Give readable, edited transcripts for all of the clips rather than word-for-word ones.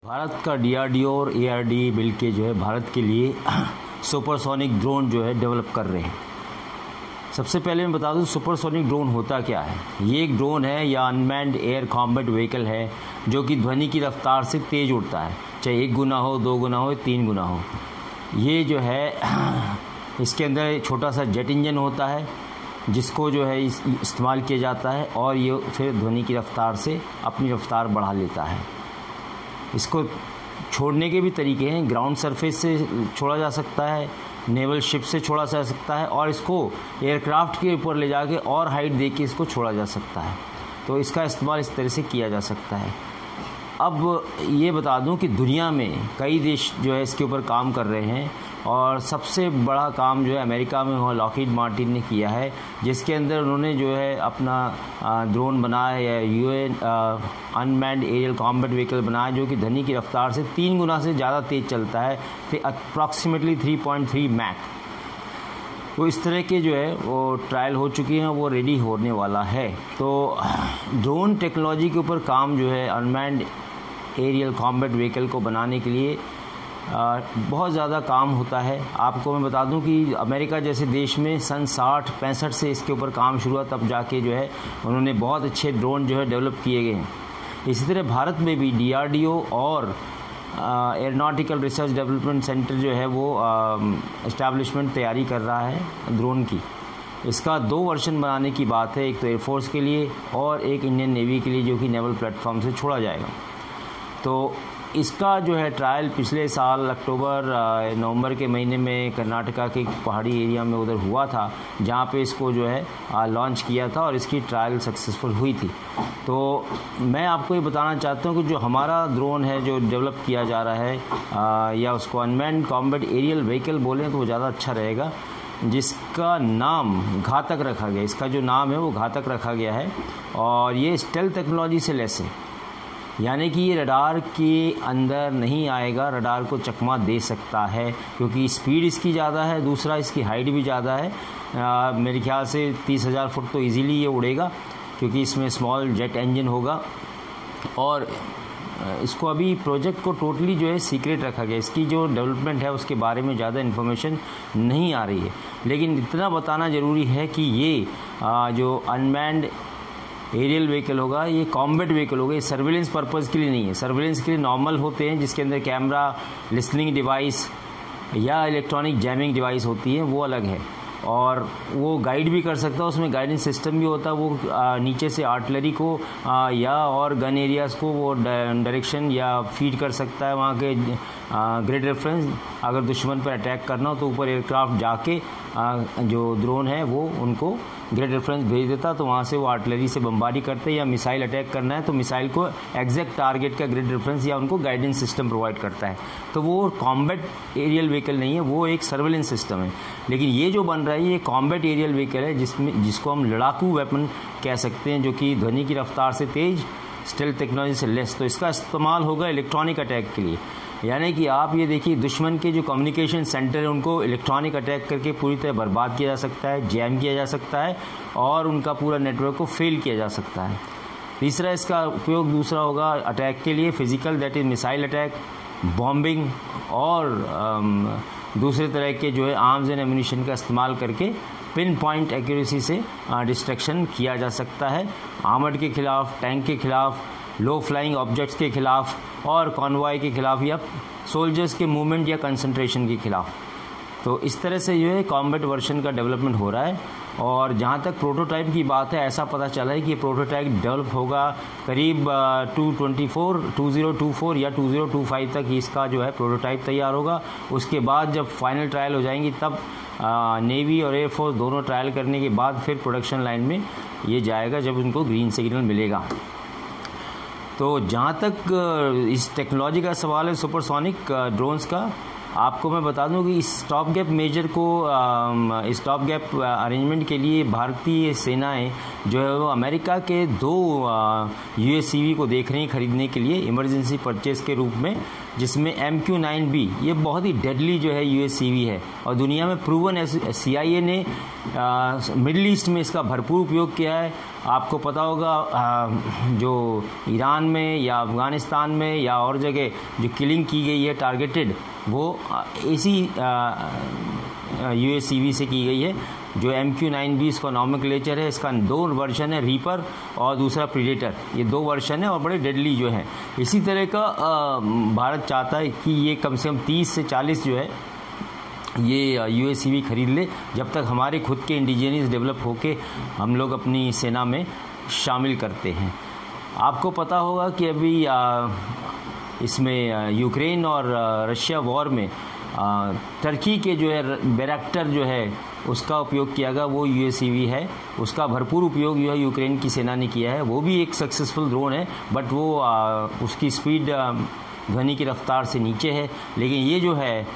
भारत का डीआरडीओ और एआरडी मिल के जो है भारत के लिए सुपरसोनिक ड्रोन जो है डेवलप कर रहे हैं। सबसे पहले मैं बता दूं सुपरसोनिक ड्रोन होता क्या है। ये एक ड्रोन है या अनमैन्ड एयर कॉम्बैट व्हीकल है जो कि ध्वनि की रफ्तार से तेज़ उड़ता है, चाहे 1 गुना हो, 2 गुना हो, 3 गुना हो। ये जो है इसके अंदर छोटा सा जेट इंजन होता है जिसको जो है इस्तेमाल किया जाता है और ये फिर ध्वनि की रफ्तार से अपनी रफ्तार बढ़ा लेता है। इसको छोड़ने के भी तरीके हैं। ग्राउंड सरफेस से छोड़ा जा सकता है, नेवल शिप से छोड़ा जा सकता है और इसको एयरक्राफ्ट के ऊपर ले जाके और हाइट दे के इसको छोड़ा जा सकता है। तो इसका इस्तेमाल इस तरह से किया जा सकता है। अब ये बता दूं कि दुनिया में कई देश जो है इसके ऊपर काम कर रहे हैं और सबसे बड़ा काम जो है अमेरिका में हुआ लॉकहीड मार्टिन ने किया है, जिसके अंदर उन्होंने जो है अपना ड्रोन बनाया है, UN unmanned aerial combat vehicle बनाया जो कि ध्वनि की रफ्तार से 3 गुना से ज़्यादा तेज़ चलता है, अप्रॉक्सीमेटली 3.3 मैक। तो इस तरह के जो है वो ट्रायल हो चुकी हैं, वो रेडी होने वाला है। तो ड्रोन टेक्नोलॉजी के ऊपर काम जो है अनमैन्ड एरियल कॉम्बैट व्हीकल को बनाने के लिए बहुत ज़्यादा काम होता है। आपको मैं बता दूं कि अमेरिका जैसे देश में सन 60-65 से इसके ऊपर काम शुरू हुआ, तब जाके जो है उन्होंने बहुत अच्छे ड्रोन जो है डेवलप किए गए हैं। इसी तरह भारत में भी डीआरडीओ और एयरोनॉटिकल रिसर्च डेवलपमेंट सेंटर जो है वो इस्टेब्लिशमेंट तैयारी कर रहा है ड्रोन की। इसका 2 वर्जन बनाने की बात है, एक तो एयरफोर्स के लिए और एक इंडियन नेवी के लिए जो कि नेवल प्लेटफॉर्म से छोड़ा जाएगा। तो इसका जो है ट्रायल पिछले साल नवंबर के महीने में कर्नाटका के पहाड़ी एरिया में उधर हुआ था, जहाँ पे इसको जो है लॉन्च किया था और इसकी ट्रायल सक्सेसफुल हुई थी। तो मैं आपको ये बताना चाहता हूँ कि जो हमारा ड्रोन है जो डेवलप किया जा रहा है या उसको अनमैन्ड कॉम्बैट एरियल व्हीकल बोलें तो वो ज़्यादा अच्छा रहेगा, जिसका नाम घातक रखा गया। इसका जो नाम है वो घातक रखा गया है और ये स्टेल्थ टेक्नोलॉजी से लैस है, यानी कि ये रडार के अंदर नहीं आएगा, रडार को चकमा दे सकता है क्योंकि स्पीड इसकी ज़्यादा है, दूसरा इसकी हाइट भी ज़्यादा है। मेरे ख्याल से 30,000 फुट तो इजीली ये उड़ेगा क्योंकि इसमें स्मॉल जेट इंजन होगा। और इसको अभी प्रोजेक्ट को टोटली जो है सीक्रेट रखा गया। इसकी जो डेवलपमेंट है उसके बारे में ज़्यादा इन्फॉर्मेशन नहीं आ रही है, लेकिन इतना बताना ज़रूरी है कि ये जो अनमैन्ड एरियल व्हीकल होगा ये कॉम्बैट व्हीकल होगा। ये सर्विलेंस पर्पज़ के लिए नहीं है। सर्विलेंस के लिए नॉर्मल होते हैं जिसके अंदर कैमरा, लिसनिंग डिवाइस या इलेक्ट्रॉनिक जैमिंग डिवाइस होती है, वो अलग है और वो गाइड भी कर सकता है, उसमें गाइडेंस सिस्टम भी होता है। वो नीचे से आर्टिलरी को या और गन एरियाज़ को वो डायरेक्शन या फीड कर सकता है वहाँ के ग्रिड रेफरेंस। अगर दुश्मन पर अटैक करना हो तो ऊपर एयरक्राफ्ट जाके जो ड्रोन है वो उनको ग्रिड रेफरेंस भेज देता, तो वहाँ से वो आर्टिलरी से बमबारी करते हैं। या मिसाइल अटैक करना है तो मिसाइल को एग्जैक्ट टारगेट का ग्रिड रेफरेंस या उनको गाइडेंस सिस्टम प्रोवाइड करता है। तो वो कॉम्बैट एरियल व्हीकल नहीं है, वो एक सर्विलेंस सिस्टम है। लेकिन ये जो बन रहा है ये कॉम्बैट एरियल व्हीकल है जिसको हम लड़ाकू वेपन कह सकते हैं, जो कि ध्वनि की रफ्तार से तेज़, स्टेल्थ टेक्नोलॉजी से लेस। तो इसका इस्तेमाल होगा इलेक्ट्रॉनिक अटैक के लिए, यानी कि आप ये देखिए दुश्मन के जो कम्युनिकेशन सेंटर है उनको इलेक्ट्रॉनिक अटैक करके पूरी तरह बर्बाद किया जा सकता है, जैम किया जा सकता है और उनका पूरा नेटवर्क को फेल किया जा सकता है। तीसरा इसका उपयोग दूसरा होगा अटैक के लिए, physical, that is missile attack, bombing और दूसरे तरह के जो है आर्म्स एंड एम्यूनिशन का इस्तेमाल करके पिन पॉइंट एक्यूरेसी से डिस्ट्रक्शन किया जा सकता है, आर्मर्ड के खिलाफ, टैंक के खिलाफ, लो फ्लाइंग ऑब्जेक्ट्स के खिलाफ और कॉन्वॉय के खिलाफ या सोल्जर्स के मूवमेंट या कंसंट्रेशन के खिलाफ। तो इस तरह से जो है कॉम्बैट वर्जन का डेवलपमेंट हो रहा है। और जहाँ तक प्रोटोटाइप की बात है, ऐसा पता चला है कि ये प्रोटोटाइप डेवलप होगा करीब 2024 या 2025 तक इसका जो है प्रोटोटाइप तैयार होगा। उसके बाद जब फाइनल ट्रायल हो जाएंगी तब नेवी और एयरफोर्स दोनों ट्रायल करने के बाद फिर प्रोडक्शन लाइन में ये जाएगा जब उनको ग्रीन सिग्नल मिलेगा। तो जहाँ तक इस टेक्नोलॉजी का सवाल है सुपरसोनिक ड्रोन्स का, आपको मैं बता दूं कि इस स्टॉप गैप मेजर को इस स्टॉप गैप अरेंजमेंट के लिए भारतीय सेनाएं जो है वो अमेरिका के 2 UACV को देख रही हैं खरीदने के लिए इमरजेंसी परचेज के रूप में, जिसमें MQ-9B ये बहुत ही डेडली जो है UACV है और दुनिया में प्रूवन है। CIA ने मिडिल ईस्ट में इसका भरपूर उपयोग किया है आपको पता होगा जो ईरान में या अफ़गानिस्तान में या और जगह जो किलिंग की गई है टारगेटेड, वो इसी UACV से की गई है। जो MQ-9B इसका नॉमेनक्लेचर है, इसका 2 वर्जन है, रीपर और दूसरा प्रीडेटर, ये 2 वर्जन है और बड़े डेडली जो है। इसी तरह का भारत चाहता है कि ये कम से कम 30 से 40 जो है ये UACV खरीद ले, जब तक हमारे खुद के इंडिजिनियस डेवलप होके हम लोग अपनी सेना में शामिल करते हैं। आपको पता होगा कि अभी इसमें यूक्रेन और रशिया वॉर में टर्की के जो है बैरक्टर जो है उसका उपयोग किया गया, वो UACV है। उसका भरपूर उपयोग जो है यूक्रेन की सेना ने किया है। वो भी एक सक्सेसफुल ड्रोन है, बट वो उसकी स्पीड ध्वनि की रफ्तार से नीचे है। लेकिन ये जो है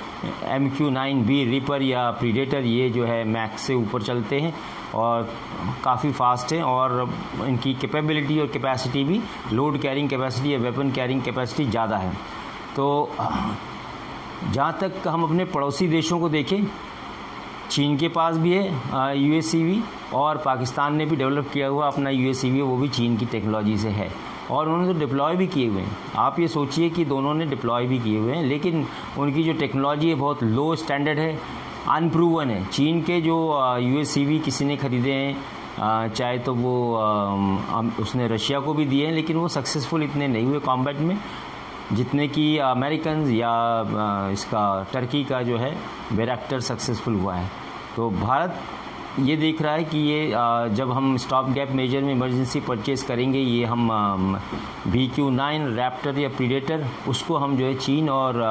MQ-9B रीपर या प्रीडेटर, ये जो है मैक्स से ऊपर चलते हैं और काफ़ी फास्ट हैं, और इनकी कैपेबिलिटी और कैपेसिटी भी, लोड कैरिंग कैपेसिटी या वेपन कैरिंग कैपेसिटी ज़्यादा है। तो जहाँ तक हम अपने पड़ोसी देशों को देखें, चीन के पास भी है UACV, और पाकिस्तान ने भी डेवलप किया हुआ अपना UACV, वो भी चीन की टेक्नोलॉजी से है, और उन्होंने तो डिप्लॉय भी किए हुए हैं। आप ये सोचिए कि दोनों ने डिप्लॉय भी किए हुए हैं, लेकिन उनकी जो टेक्नोलॉजी है बहुत लो स्टैंडर्ड है, अनप्रूवन है। चीन के जो UACV किसी ने ख़रीदे हैं, चाहे तो वो उसने रशिया को भी दिए हैं, लेकिन वो सक्सेसफुल इतने नहीं हुए कॉम्बैट में जितने कि अमेरिकन या इसका टर्की का जो है बैरक्टर सक्सेसफुल हुआ है। तो भारत ये देख रहा है कि ये जब हम स्टॉप गैप मेजर में इमरजेंसी परचेज़ करेंगे, ये हम BQ-9 रैप्टर या प्रीडेटर, उसको हम जो है चीन और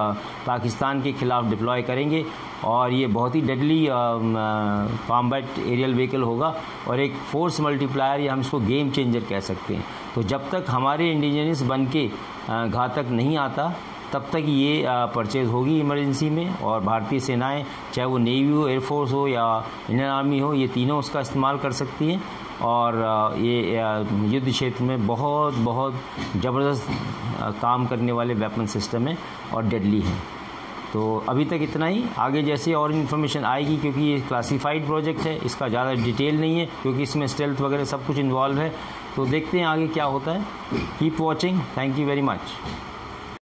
पाकिस्तान के ख़िलाफ़ डिप्लॉय करेंगे, और ये बहुत ही डेडली कॉम्बैट एरियल व्हीकल होगा और एक फोर्स मल्टीप्लायर, या हम इसको गेम चेंजर कह सकते हैं। तो जब तक हमारे इंडिजिनियस बन के घातक नहीं आता, तब तक ये परचेज़ होगी इमरजेंसी में, और भारतीय सेनाएं, चाहे वो नेवी हो, एयरफोर्स हो या इंडियन आर्मी हो, ये तीनों उसका इस्तेमाल कर सकती हैं, और ये युद्ध क्षेत्र में बहुत बहुत ज़बरदस्त काम करने वाले वेपन सिस्टम है और डेडली है। तो अभी तक इतना ही। आगे जैसे और इन्फॉर्मेशन आएगी, क्योंकि ये क्लासिफाइड प्रोजेक्ट है, इसका ज़्यादा डिटेल नहीं है, क्योंकि इसमें स्टेल्थ वगैरह सब कुछ इन्वॉल्व है। तो देखते हैं आगे क्या होता है। Keep watching. Thank you very much.